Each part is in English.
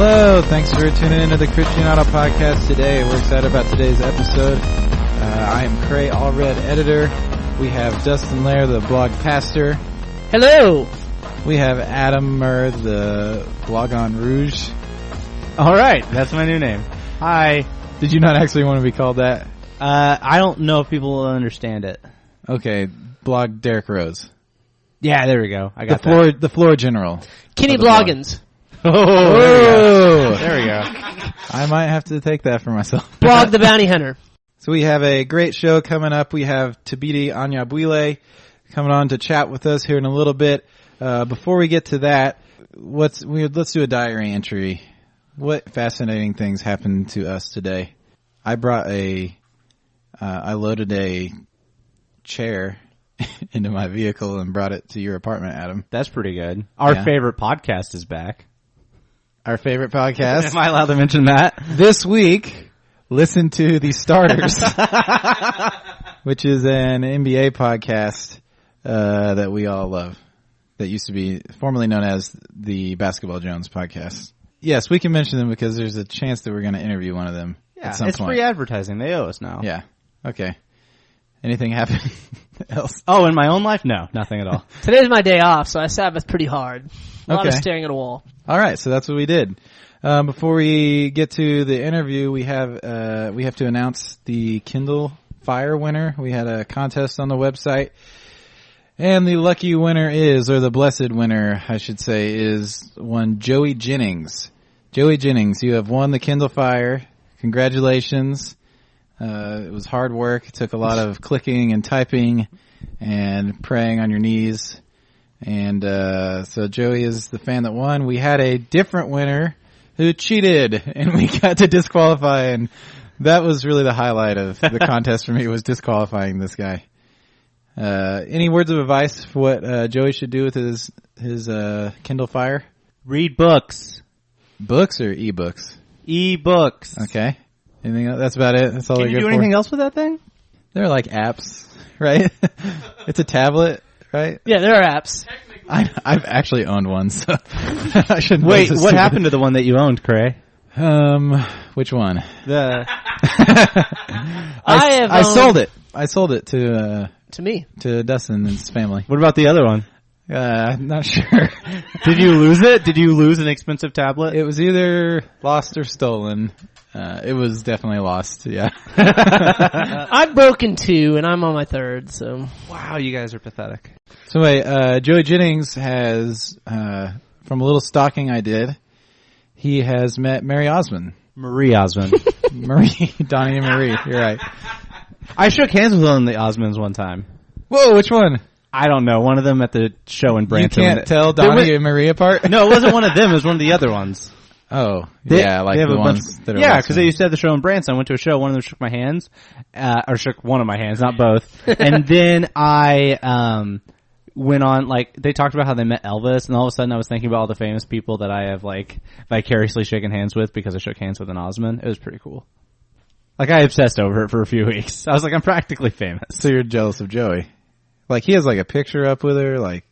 Hello, thanks for tuning into the Christianado podcast today. We're excited about today's episode. I am Cray Allred, editor. We have Dustin Lair, the blog pastor. Hello. We have Adam Murr, the blog on Rouge. All right, that's my new name. Hi. Did you not actually want to be called that? I don't know if people will understand it. Okay, blog Derek Rose. Yeah, there we go. I got the floor general. Kenny Bloggins. Oh, there we go. I might have to take that for myself. Blog the Bounty Hunter. So we have a great show coming up. We have Thabiti Anyabwile coming on to chat with us here in a little bit. Before we get to that, let's do a diary entry. What fascinating things happened to us today? I loaded a chair into my vehicle and brought it to your apartment, Adam. That's pretty good. Our favorite podcast is back. Our favorite podcast. Am I allowed to mention that? This week, listen to The Starters, which is an NBA podcast that we all love. That used to be formerly known as the Basketball Jones podcast. Yes, we can mention them because there's a chance that we're going to interview one of them at some point. It's free advertising. They owe us now. Yeah. Okay. Anything happen else? Oh, in my own life? No, nothing at all. Today's my day off, so I Sabbath pretty hard. A lot of staring at a wall. All right, so that's what we did. Before we get to the interview, we have to announce the Kindle Fire winner. We had a contest on the website, and the lucky winner is, or the blessed winner, I should say, is one Joey Jennings. Joey Jennings, you have won the Kindle Fire. Congratulations. It was hard work. It took a lot of clicking and typing and praying on your knees. And so Joey is the fan that won. We had a different winner who cheated, and we got to disqualify. And that was really the highlight of the contest for me, was disqualifying this guy. Any words of advice for what Joey should do with his Kindle Fire? Read books. Books or e-books? E-books. Okay. Anything else? That's about it. That's all they're good for. Can you do anything else with that thing? They're like apps, right? It's a tablet, right? Yeah, there are apps. I've actually owned one, so I shouldn't. Wait, what happened to the one that you owned, Cray? Which one? I sold it. I sold it to me, to Dustin and his family. What about the other one? Not sure. Did you lose it? Did you lose an expensive tablet? It was either lost or stolen. It was definitely lost, yeah. I've broken 2, and I'm on my 3rd, so. Wow, you guys are pathetic. So anyway, Joey Jennings has, from a little stalking I did, he has met Mary Osmond. Marie Osmond. Marie, Donnie and Marie, you're right. I shook hands with one of the Osmonds one time. Whoa, which one? I don't know. One of them at the show in Branson. You can't tell Donnie and Marie apart? No, it wasn't one of them. It was one of the other ones. Oh, yeah, like the ones that are... Yeah, because they used to have the show in Branson. I went to a show. One of them shook my hands. Or shook one of my hands, not both. And then I went on, like, they talked about how they met Elvis, and all of a sudden I was thinking about all the famous people that I have, like, vicariously shaken hands with because I shook hands with an Osmond. It was pretty cool. Like, I obsessed over it for a few weeks. I was like, I'm practically famous. So you're jealous of Joey. Like, he has, like, a picture up with her, like...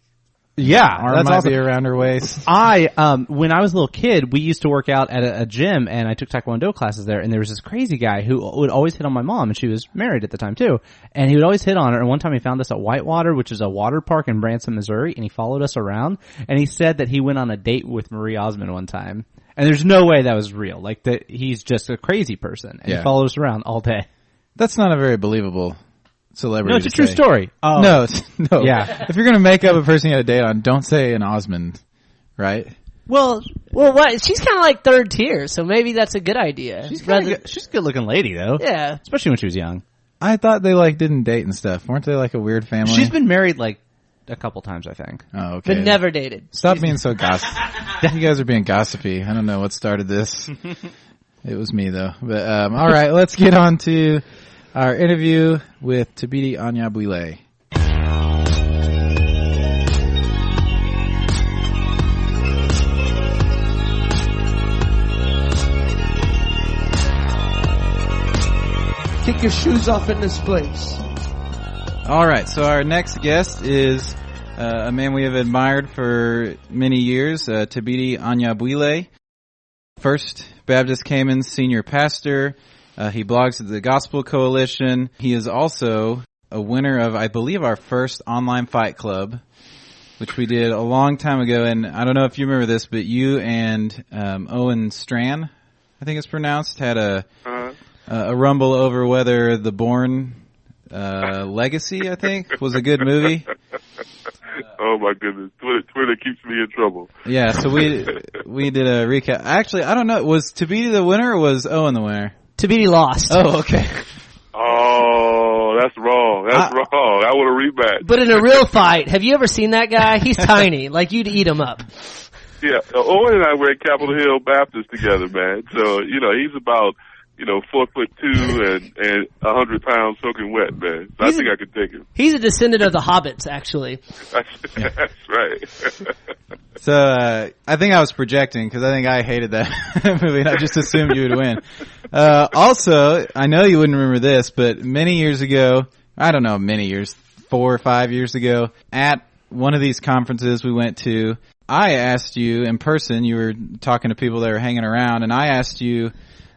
Yeah, arm might be around her waist. When I was a little kid, we used to work out at a gym, and I took Taekwondo classes there, and there was this crazy guy who would always hit on my mom, and she was married at the time too, and he would always hit on her, and one time he found us at Whitewater, which is a water park in Branson, Missouri, and he followed us around, and he said that he went on a date with Marie Osmond one time, and there's no way that was real, like, that he's just a crazy person, and he followed us around all day. That's not a very believable celebrity. No, it's a true story. Oh. No. Yeah. If you're going to make up a person you had a date on, don't say an Osmond, right? Well, what? She's kind of like 3rd tier, so maybe that's a good idea. She's a good looking lady, though. Yeah. Especially when she was young. I thought they, like, didn't date and stuff. Weren't they, like, a weird family? She's been married, like, a couple times, I think. Oh, okay. But never dated. Stop being so gossipy. You guys are being gossipy. I don't know what started this. It was me, though. But, all right, let's get on to our interview with Thabiti Anyabwile. Kick your shoes off in this place. All right, so our next guest is a man we have admired for many years, Thabiti Anyabwile. First Baptist Cayman senior pastor. He blogs at the Gospel Coalition. He is also a winner of, I believe, our first online fight club, which we did a long time ago. And I don't know if you remember this, but you and Owen Strand, I think it's pronounced, had a rumble over whether The Bourne Legacy, I think, was a good movie. Oh my goodness, Twitter keeps me in trouble. Yeah, so we did a recap. Actually, I don't know, was Thabiti the winner or was Owen the winner? Thabiti lost. Oh, okay. Oh, that's wrong. That's wrong. I want a rematch. But in a real fight, have you ever seen that guy? He's tiny. Like, you'd eat him up. Yeah, Owen and I were at Capitol Hill Baptist together, man. So, he's about, 4'2" and 100 pounds soaking wet, man. So I think I could take him. He's a descendant of the Hobbits, actually. That's right. So, I think I was projecting because I think I hated that movie and I just assumed you would win. Also, I know you wouldn't remember this, but many years ago, I don't know, 4 or 5 years ago, at one of these conferences we went to, I asked you in person, you were talking to people that were hanging around, and I asked you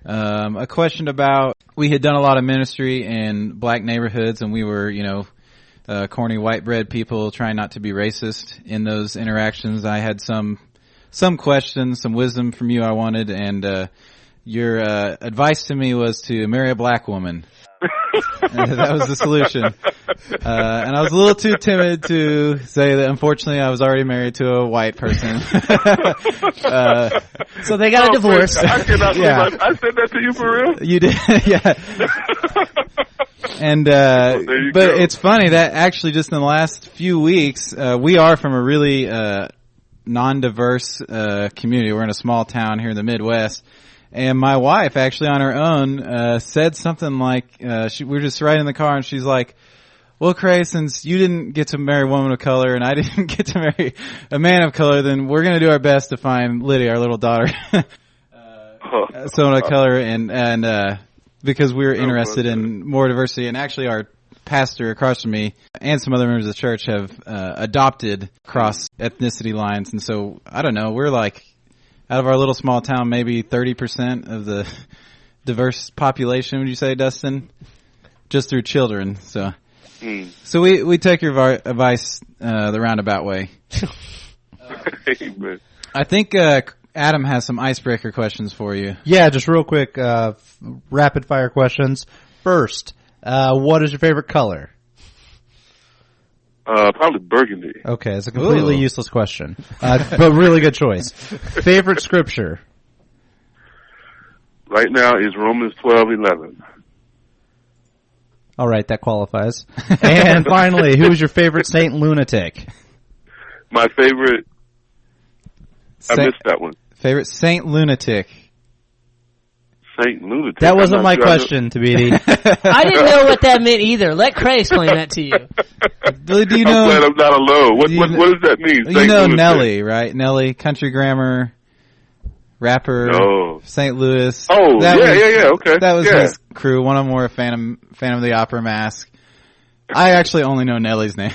a question about, we had done a lot of ministry in black neighborhoods and we were, corny white bread people trying not to be racist in those interactions. I had some questions, some wisdom from you I wanted, and your advice to me was to marry a black woman. That was the solution. And I was a little too timid to say that unfortunately I was already married to a white person. So they got a divorce. I cannot believe I said that to you for real? You did, yeah. And, but it's funny that actually just in the last few weeks, we are from a really, non-diverse, community. We're in a small town here in the Midwest. And my wife actually on her own, said something like, we were just riding in the car and she's like, well, Cray, since you didn't get to marry a woman of color and I didn't get to marry a man of color, then we're going to do our best to find Liddy, our little daughter, someone of color, and because we were interested in more diversity. And actually our pastor across from me and some other members of the church have adopted cross ethnicity lines. And so, I don't know, we're like, out of our little small town, maybe 30% of the diverse population, would you say, Dustin? Just through children, so. So we take your advice the roundabout way. Amen. I think Adam has some icebreaker questions for you. Yeah, just real quick, rapid fire questions. First, what is your favorite color? Probably burgundy. Okay, it's a completely useless question, but really good choice. Favorite scripture? Right now is Romans 12:11. All right, that qualifies. And finally, who is your favorite Saint Lunatic? My favorite. I missed that one. Favorite Saint Lunatic. Saint Lunatic. That wasn't my question, Thabiti. I didn't know what that meant either. Let Cray explain that to you. Do you know? I'm glad I'm not alone. What does that mean? You know Nelly, right? Nelly, country grammar, rapper, St. Louis. Oh, yeah, okay. That was his crew. One of them wore a Phantom of the Opera mask. I actually only know Nelly's name.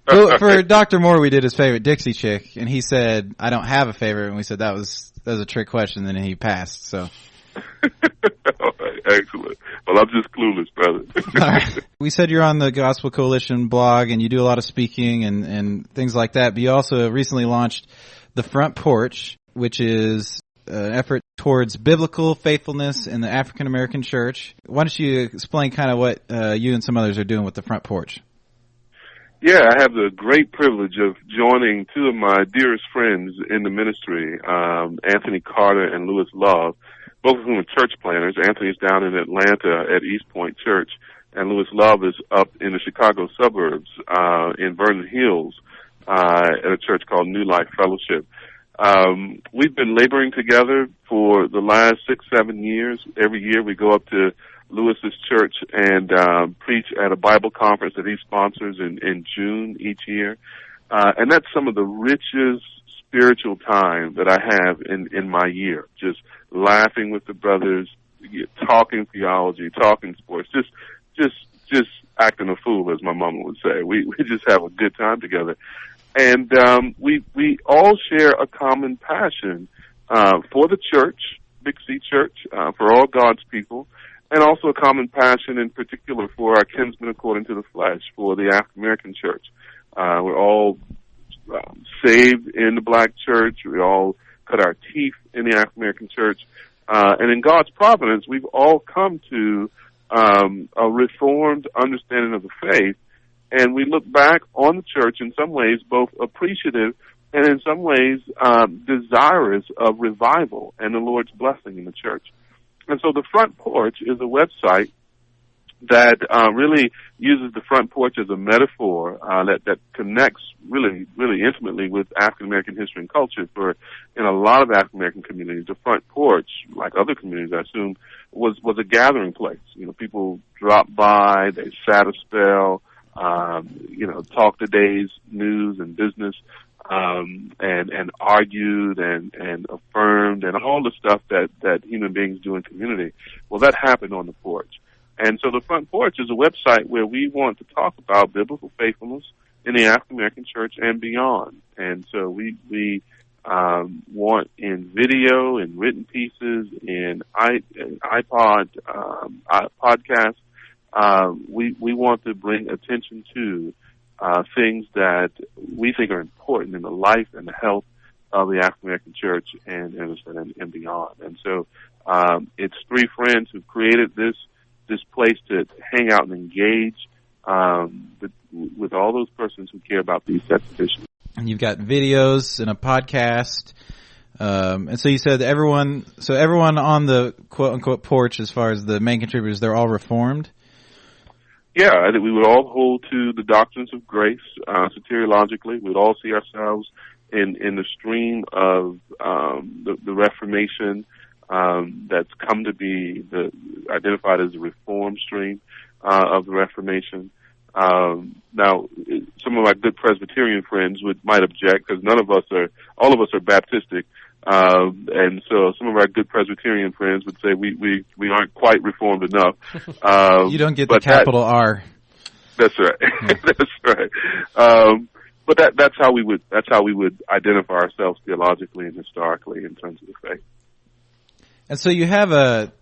For Dr. Moore, we did his favorite Dixie chick, and he said, I don't have a favorite, and we said that was a trick question, and then he passed, so. Excellent. Well, I'm just clueless, brother. All right. We said you're on the Gospel Coalition blog and you do a lot of speaking and things like that, but you also recently launched The Front Porch, which is an effort towards biblical faithfulness in the African American church. Why don't you explain kind of what you and some others are doing with The Front Porch? Yeah, I have the great privilege of joining two of my dearest friends in the ministry, Anthony Carter and Louis Love, both of whom are church planners. Anthony's down in Atlanta at East Point Church, and Louis Love is up in the Chicago suburbs, in Vernon Hills, at a church called New Life Fellowship. We've been laboring together for the last 6-7 years. Every year we go up to Lewis's church and preach at a Bible conference that he sponsors in June each year. And that's some of the richest spiritual time that I have in my year. Just laughing with the brothers, talking theology, talking sports, just acting a fool, as my mama would say. We just have a good time together. And we all share a common passion for the church, Big C Church, for all God's people, and also a common passion in particular for our kinsmen according to the flesh, for the African American church. We're all saved in the black church. We all cut our teeth in the African American church. And in God's providence, we've all come to a reformed understanding of the faith. And we look back on the church in some ways both appreciative and in some ways desirous of revival and the Lord's blessing in the church. And so the Front Porch is a website that really uses the front porch as a metaphor that connects really intimately with African American history and culture. For in a lot of African American communities, the front porch, like other communities, I assume, was a gathering place. You know, people dropped by, they sat a spell, talked the day's news and business, and argued and affirmed and all the stuff that human beings do in community. Well, that happened on the porch. And so the Front Porch is a website where we want to talk about biblical faithfulness in the African American church and beyond. And so we want in video, in written pieces, in iPod, podcasts, we want to bring attention to things that we think are important in the life and the health of the African American church and beyond. And so it's three friends who created this place to hang out and engage with all those persons who care about these sets of issues. And you've got videos and a podcast. And so you said everyone on the quote unquote porch, as far as the main contributors, they're all Reformed? Yeah, I think we would all hold to the doctrines of grace, soteriologically. We'd all see ourselves in the stream of the Reformation, that's come to be identified as the Reformed stream of the Reformation. Now, some of our good Presbyterian friends might object because all of us are Baptistic, and so some of our good Presbyterian friends would say we aren't quite Reformed enough. You don't get the capital R. That's right. Yeah. That's right. But that's how we would identify ourselves theologically and historically in terms of the faith. And so you have a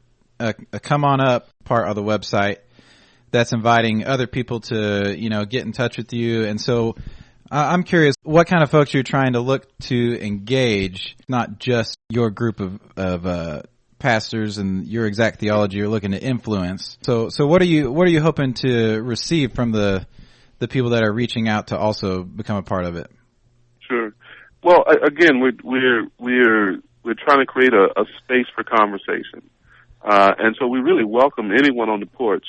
come on up part of the website that's inviting other people to, get in touch with you. And so I'm curious what kind of folks you're trying to look to engage, not just your group of pastors and your exact theology you're looking to influence. So what are you hoping to receive from the people that are reaching out to also become a part of it? Sure. Well, again, we're trying to create a space for conversation. And so we really welcome anyone on the porch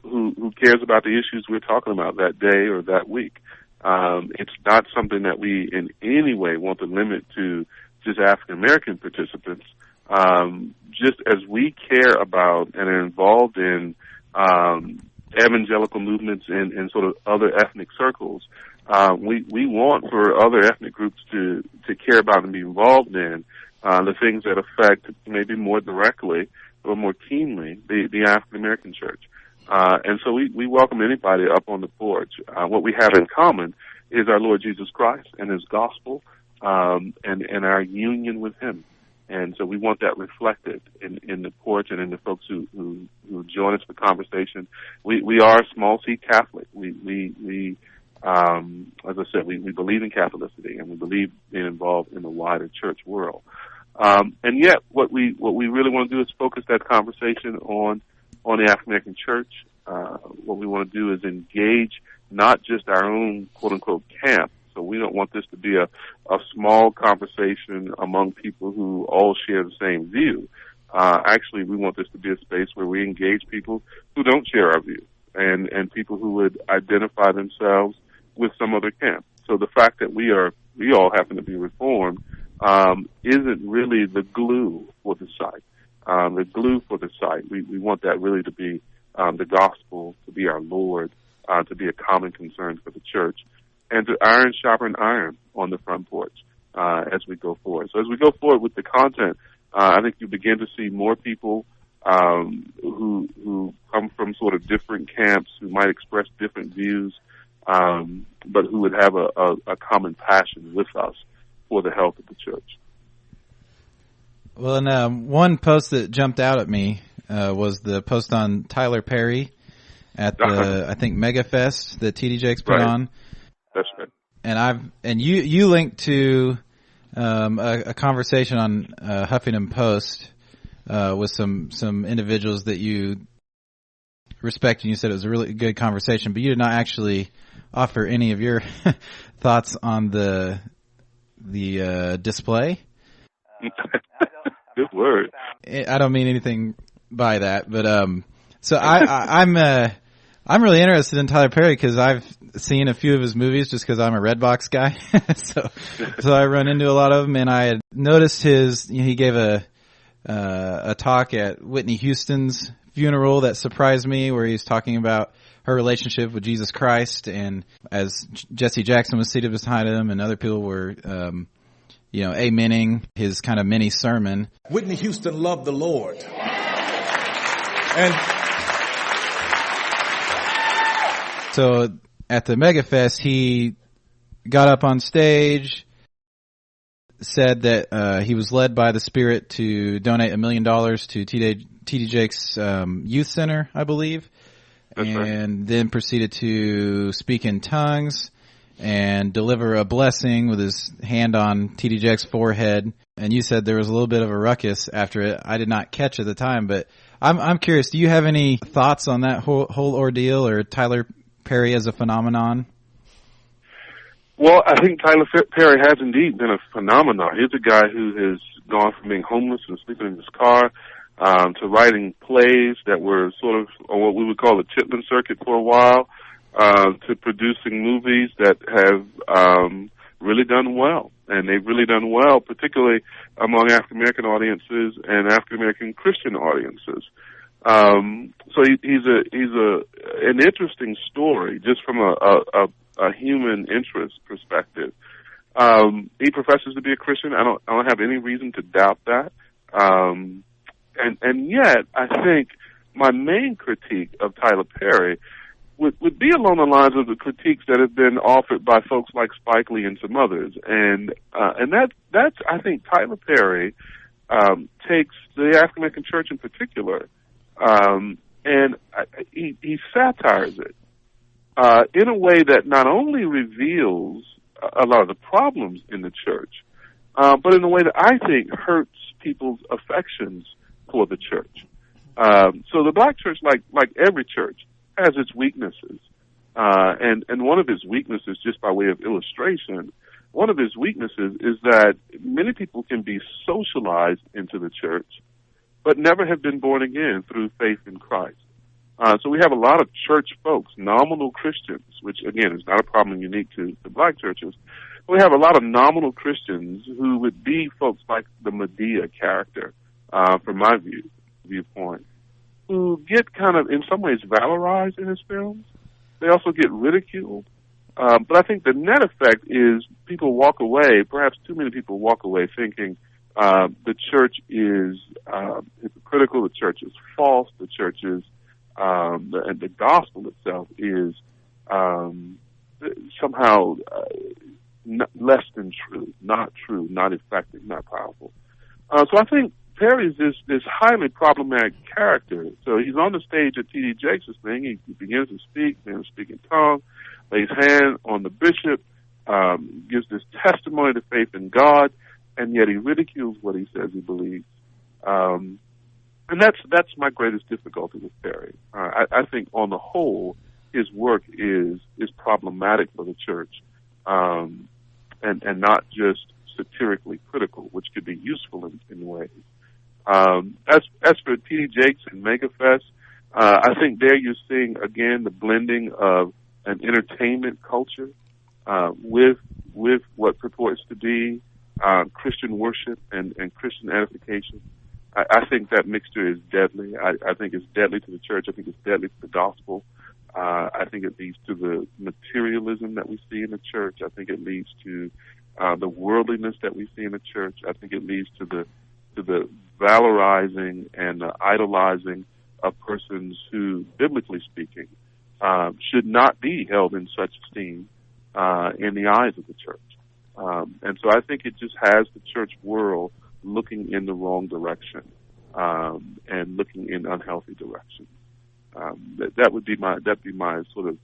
who cares about the issues we're talking about that day or that week. It's not something that we in any way want to limit to just African American participants. Just as we care about and are involved in evangelical movements in sort of other ethnic circles, we want for other ethnic groups to care about and be involved in the things that affect maybe more directly or more keenly the African American church. And so we welcome anybody up on the porch. What we have in common is our Lord Jesus Christ and His gospel, and our union with Him. And so we want that reflected in the porch and in the folks who join us for conversation. We are small C Catholic. We as I said, we believe in Catholicity and we believe being involved in the wider church world. And yet what we really want to do is focus that conversation on the African American church. What we want to do is engage not just our own quote unquote camp. So we don't want this to be a small conversation among people who all share the same view. Actually, we want this to be a space where we engage people who don't share our view and people who would identify themselves with some other camp. So the fact that we all happen to be Reformed isn't really the glue for the site. The glue for the site, we want that really to be the gospel, to be our Lord, to be a common concern for the church, and to iron sharpen iron on the front porch as we go forward. So as we go forward with the content, I think you begin to see more people who come from sort of different camps, who might express different views, but who would have a common passion with us for the health of the church. Well, and one post that jumped out at me was the post on Tyler Perry at the I think Mega Fest that TD Jakes put on. That's right. And you linked to a conversation on Huffington Post with some individuals that you respect, and you said it was a really good conversation, but you did not actually offer any of your thoughts on the display. Good word. I don't mean anything by that, but so I'm really interested in Tyler Perry because I've seen a few of his movies just because I'm a Redbox guy. so I run into a lot of them, and I had noticed he gave a talk at Whitney Houston's funeral that surprised me, where he's talking about her relationship with Jesus Christ, and as Jesse Jackson was seated beside him and other people were amening his kind of mini sermon. Whitney Houston loved the Lord. And so at the Mega Fest, he got up on stage, said that he was led by the Spirit to donate $1 million to TD Jakes' youth center, I believe. That's and right. Then proceeded to speak in tongues and deliver a blessing with his hand on TD Jakes' forehead. And you said there was a little bit of a ruckus after it. I did not catch at the time, but I'm curious. Do you have any thoughts on that whole ordeal, or Tyler Perry as a phenomenon? Well, I think Tyler Perry has indeed been a phenomenon. He's a guy who has gone from being homeless and sleeping in his car to writing plays that were sort of on what we would call the Chitlin circuit for a while, to producing movies that have really done well. And they've really done well, particularly among African-American audiences and African-American Christian audiences. So he's an interesting story just from a human interest perspective. He professes to be a Christian. I don't have any reason to doubt that. And yet, I think my main critique of Tyler Perry would be along the lines of the critiques that have been offered by folks like Spike Lee and some others. And that's I think Tyler Perry takes the African American church in particular, and he satires it in a way that not only reveals a lot of the problems in the church, but in a way that I think hurts people's affections for the church. So the black church, like every church, has its weaknesses. And one of his weaknesses, just by way of illustration, one of his weaknesses is that many people can be socialized into the church, but never have been born again through faith in Christ. So we have a lot of church folks, nominal Christians, which again is not a problem unique to the black churches. We have a lot of nominal Christians who would be folks like the Medea character, from my viewpoint, who get kind of, in some ways, valorized in his films. They also get ridiculed. But I think the net effect is people walk away, perhaps too many people walk away thinking the church is hypocritical, the church is false, the church is, and the gospel itself is somehow less than true, not effective, not powerful. So I think Perry's this highly problematic character. So he's on the stage at T.D. Jakes' thing. He begins to speak in tongues, lays hand on the bishop, gives this testimony to faith in God, and yet he ridicules what he says he believes. And that's my greatest difficulty with Perry. I think on the whole, his work is problematic for the church, and not just satirically critical, which could be useful in ways. As for T.D. Jakes and MegaFest, I think there you're seeing again the blending of an entertainment culture with what purports to be Christian worship and Christian edification. I think that mixture is deadly. I think it's deadly to the church. I think it's deadly to the gospel. I think it leads to the materialism that we see in the church. I think it leads to the worldliness that we see in the church. I think it leads to the valorizing and idolizing of persons who, biblically speaking, should not be held in such esteem in the eyes of the church. And so I think it just has the church world looking in the wrong direction, and looking in unhealthy directions. That'd be my sort of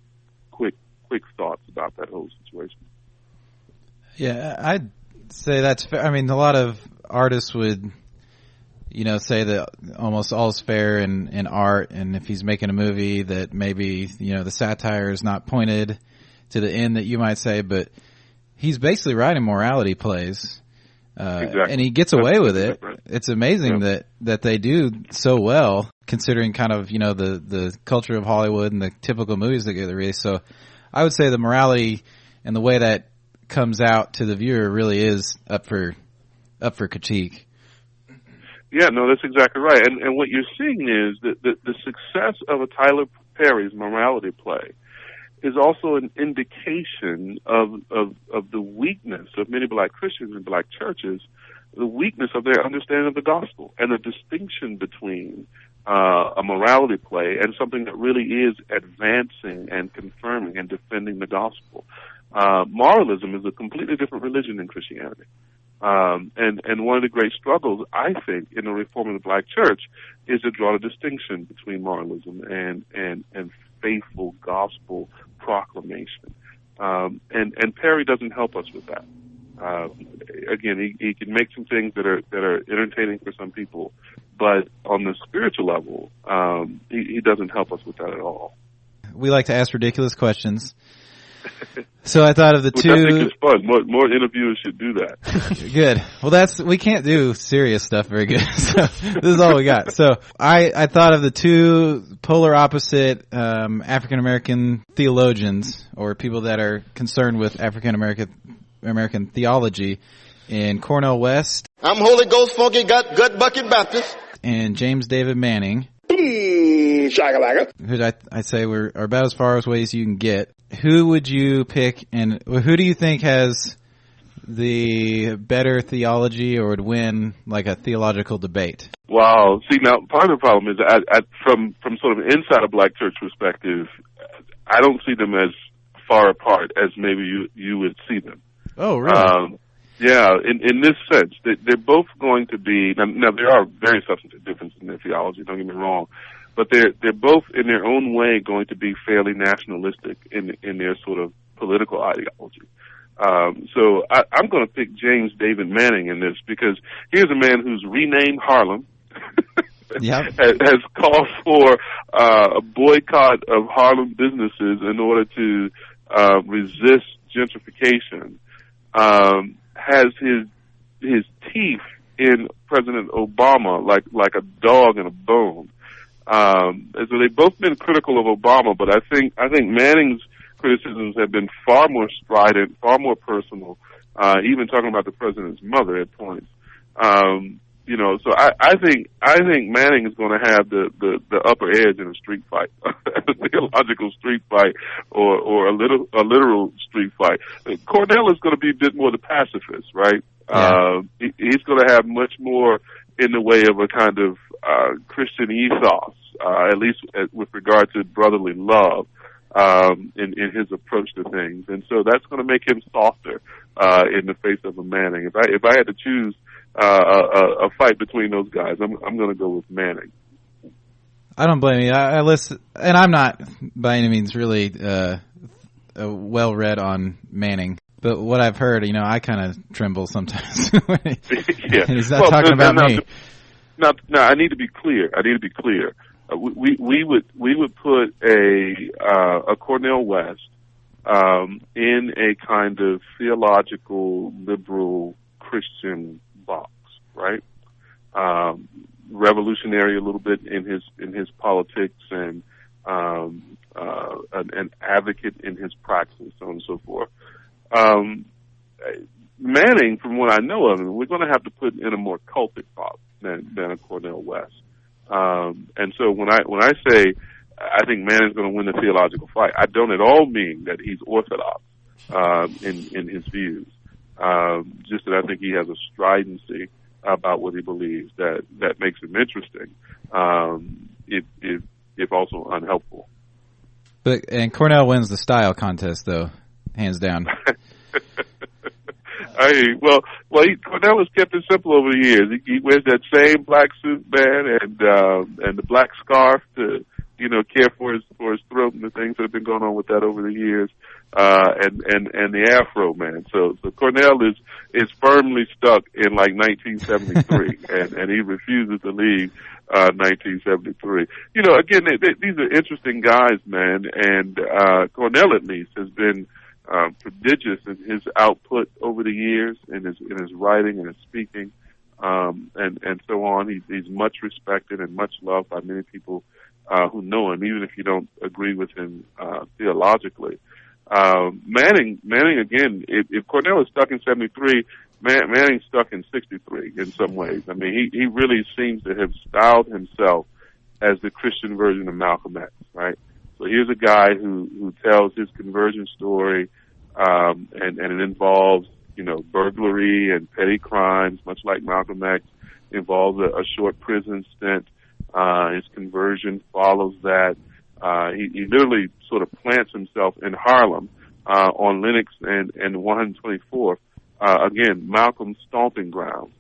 quick thoughts about that whole situation. Yeah, I'd say that's fair. I mean, a lot of artists would, say that almost all's fair in art, and if he's making a movie that maybe, the satire is not pointed to the end that you might say, but he's basically writing morality plays. Exactly. And he gets away with it. It's amazing that they do so well, considering kind of, the culture of Hollywood and the typical movies that get released. So I would say the morality and the way that comes out to the viewer really is up for critique. Yeah, no, that's exactly right. And what you're seeing is that the success of a Tyler Perry's morality play is also an indication of the weakness of many black Christians and black churches, the weakness of their understanding of the gospel, and the distinction between a morality play and something that really is advancing and confirming and defending the gospel. Moralism is a completely different religion than Christianity. And one of the great struggles, I think, in the reform of the black church is to draw a distinction between moralism and faithful gospel proclamation. And Perry doesn't help us with that. Again, he can make some things that are entertaining for some people, but on the spiritual level, he doesn't help us with that at all. We like to ask ridiculous questions. So I thought of the two. I think it's fun. More interviewers should do that. Good. Well, we can't do serious stuff very good. So this is all we got. So I thought of the two polar opposite African American theologians, or people that are concerned with African American theology, in Cornel West. I'm Holy Ghost Funky Gut Bucket Baptist. And James David Manning. Shakalaka. Who I'd say are about as far away as you can get. Who would you pick, and who do you think has the better theology or would win like a theological debate? Wow. See, now part of the problem is from sort of inside a black church perspective, I don't see them as far apart as maybe you would see them. Oh, really? Yeah, in this sense, they're both going to be, now there are very substantive differences in their theology, don't get me wrong, but they're both in their own way going to be fairly nationalistic in their sort of political ideology. So I'm going to pick James David Manning in this, because here's a man who's renamed Harlem, yep. has called for a boycott of Harlem businesses in order to resist gentrification, has his teeth in President Obama like a dog in a bone. So they've both been critical of Obama, but I think Manning's criticisms have been far more strident, far more personal, even talking about the president's mother at points. So I think Manning is going to have the upper edge in a street fight, a theological street fight, or a literal street fight. Cornell is going to be a bit more the pacifist, right? Yeah. He's going to have much more in the way of a kind of Christian ethos, at least with regard to brotherly love, in his approach to things, and so that's going to make him softer in the face of a Manning. If I had to choose a fight between those guys, I'm going to go with Manning. I don't blame you. I listen, and I'm not by any means really well read on Manning. But what I've heard, I kind of tremble sometimes when he's not talking about me. Now, I need to be clear. We would put a Cornel West in a kind of theological liberal Christian box, right? Revolutionary a little bit in his politics, and an advocate in his practice, so on and so forth. Manning, from what I know of him, we're going to have to put in a more cultic box than a Cornel West. And so when I say I think Manning's going to win the theological fight, I don't at all mean that he's orthodox in his views. Just that I think he has a stridency about what he believes that makes him interesting, if also unhelpful. And Cornell wins the style contest, though, hands down. Cornell has kept it simple over the years. He wears that same black suit, man, and the black scarf to, care for his throat and the things that have been going on with that over the years, and the afro, man. So Cornell is firmly stuck in like 1973, and he refuses to leave 1973. Again, these are interesting guys, man, and Cornell at least has been prodigious in his output over the years, in his writing and his speaking, and so on. He's much respected and much loved by many people who know him, even if you don't agree with him theologically. Manning again. If Cornell is stuck in 73, Manning's stuck in 63 in some ways. I mean, he really seems to have styled himself as the Christian version of Malcolm X, right? So here's a guy who tells his conversion story, and it involves, burglary and petty crimes, much like Malcolm X, involves a short prison stint. His conversion follows that. He literally sort of plants himself in Harlem, on Lenox and 124th, again, Malcolm's stomping ground,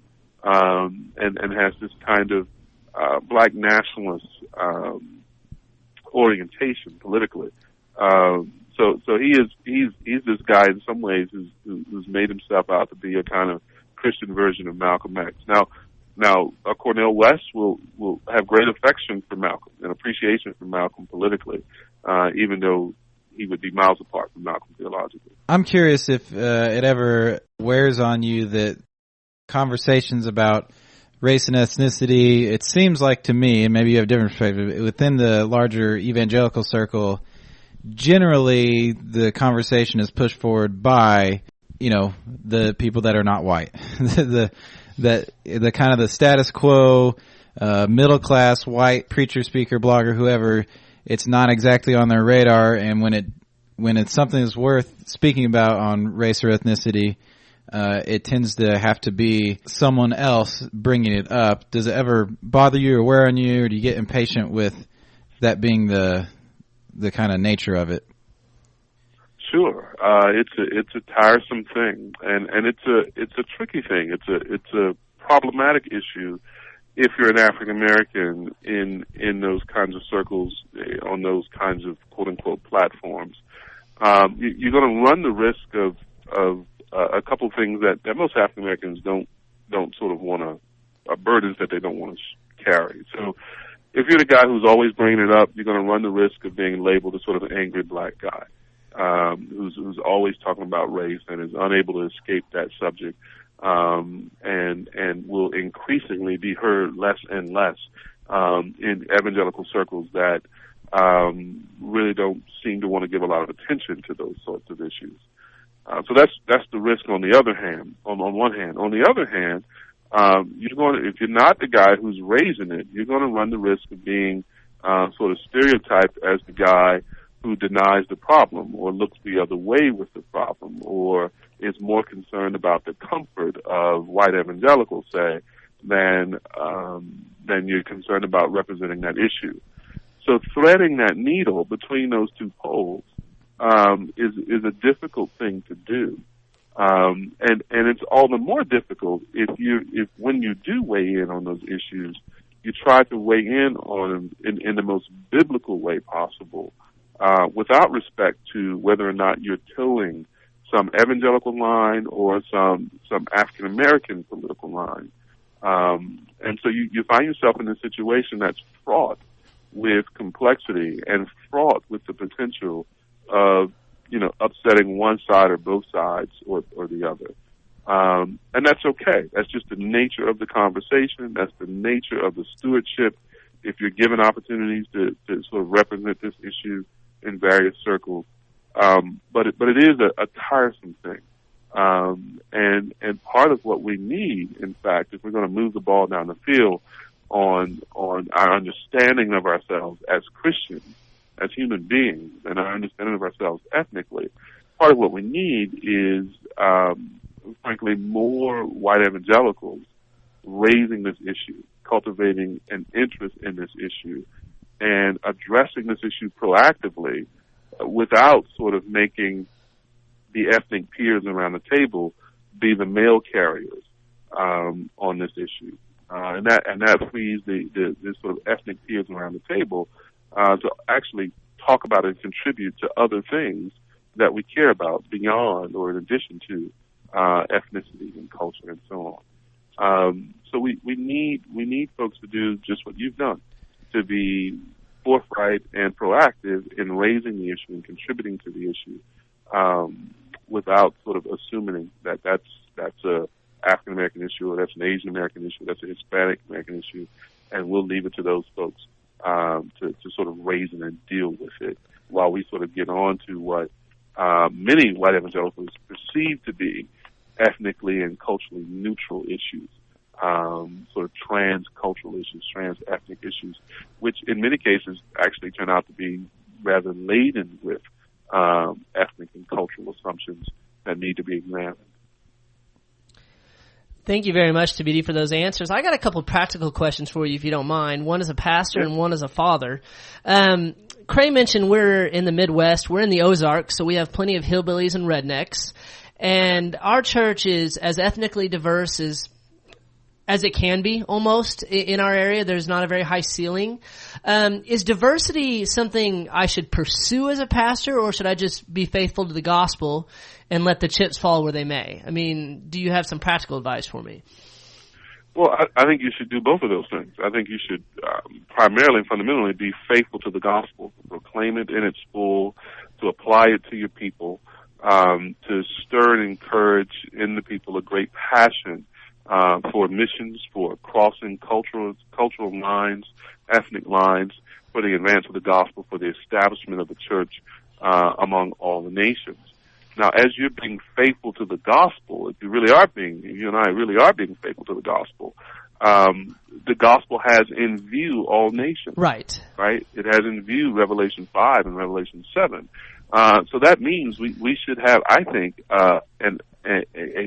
and has this kind of, black nationalist, orientation politically. So he's this guy in some ways who's made himself out to be a kind of Christian version of Malcolm X. Now, Cornel West will have great affection for Malcolm and appreciation for Malcolm politically, even though he would be miles apart from Malcolm theologically. I'm curious if it ever wears on you that conversations about race and ethnicity, it seems like to me, and maybe you have a different perspective, within the larger evangelical circle, generally the conversation is pushed forward by, the people that are not white. the kind of the status quo, middle class white preacher, speaker, blogger, whoever, it's not exactly on their radar, and when it's something that's worth speaking about on race or ethnicity, it tends to have to be someone else bringing it up. Does it ever bother you or wear on you, or do you get impatient with that being the kind of nature of it? Sure, it's a tiresome thing, and it's a tricky thing. It's a problematic issue if you're an African American in those kinds of circles, on those kinds of quote unquote platforms. You're going to run the risk of a couple things that most African Americans don't sort of want to, burdens that they don't want to carry. So if you're the guy who's always bringing it up, you're going to run the risk of being labeled as sort of an angry black guy, who's always talking about race and is unable to escape that subject, and will increasingly be heard less and less in evangelical circles that really don't seem to want to give a lot of attention to those sorts of issues. So that's the risk on the other hand, on one hand. On the other hand, if you're not the guy who's raising it, you're going to run the risk of being sort of stereotyped as the guy who denies the problem or looks the other way with the problem or is more concerned about the comfort of white evangelicals, say, than you're concerned about representing that issue. So threading that needle between those two poles is a difficult thing to do, and it's all the more difficult if when you do weigh in on those issues, you try to weigh in on them in the most biblical way possible, without respect to whether or not you're towing some evangelical line or some African American political line, and so you find yourself in a situation that's fraught with complexity and fraught with the potential of, upsetting one side or both sides or the other. And that's okay. That's just the nature of the conversation. That's the nature of the stewardship. If you're given opportunities to sort of represent this issue in various circles. But it is a tiresome thing. And part of what we need, in fact, if we're going to move the ball down the field on our understanding of ourselves as Christians, as human beings, and our understanding of ourselves ethnically, part of what we need is, frankly, more white evangelicals raising this issue, cultivating an interest in this issue, and addressing this issue proactively without sort of making the ethnic peers around the table be the mail carriers on this issue, and that frees the sort of ethnic peers around the table to actually talk about and contribute to other things that we care about beyond or in addition to ethnicity and culture and so on. So we need folks to do just what you've done, to be forthright and proactive in raising the issue and contributing to the issue, without sort of assuming that that's a African American issue, or that's an Asian American issue, that's a Hispanic American issue, and we'll leave it to those folks to sort of raise it and deal with it, while we sort of get on to what many white evangelicals perceive to be ethnically and culturally neutral issues, sort of trans-cultural issues, trans-ethnic issues, which in many cases actually turn out to be rather laden with ethnic and cultural assumptions that need to be examined. Thank you very much, Thabiti, for those answers. I got a couple of practical questions for you, if you don't mind. One as a pastor and one as a father. Cray mentioned we're in the Midwest. We're in the Ozarks, so we have plenty of hillbillies and rednecks. And our church is as ethnically diverse as it can be, almost, in our area. There's not a very high ceiling. Is diversity something I should pursue as a pastor, or should I just be faithful to the gospel and let the chips fall where they may? I mean, do you have some practical advice for me? Well, I think you should do both of those things. I think you should primarily and fundamentally be faithful to the gospel, proclaim it in its full, to apply it to your people, to stir and encourage in the people a great passion for missions, for crossing cultural lines, ethnic lines, for the advance of the gospel, for the establishment of the church among all the nations. Now, as you're being faithful to the gospel, if you and I really are being faithful to the gospel has in view all nations. Right. Right? It has in view Revelation 5 and Revelation 7. So that means we should have, I think, a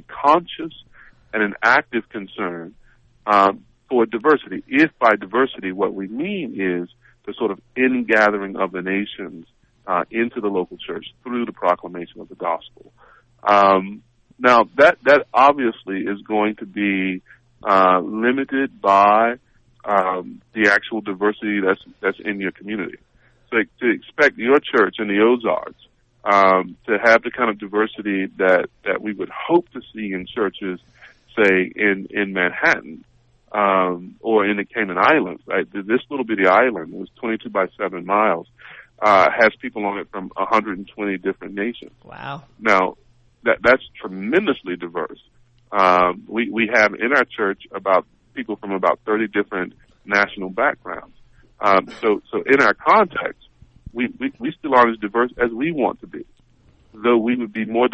conscious and an active concern for diversity. If by diversity what we mean is the sort of ingathering of the nations into the local church through the proclamation of the gospel. Now that obviously is going to be limited by the actual diversity that's in your community. So to expect your church in the Ozarks to have the kind of diversity that we would hope to see in churches, say in Manhattan or in the Cayman Islands, right? This little bitty island, it was 22 by 7 miles, has people on it from 120 different nations. Wow! Now that's tremendously diverse. We have in our church about people from about 30 different national backgrounds. So in our context, we still aren't as diverse as we want to be, though we would be more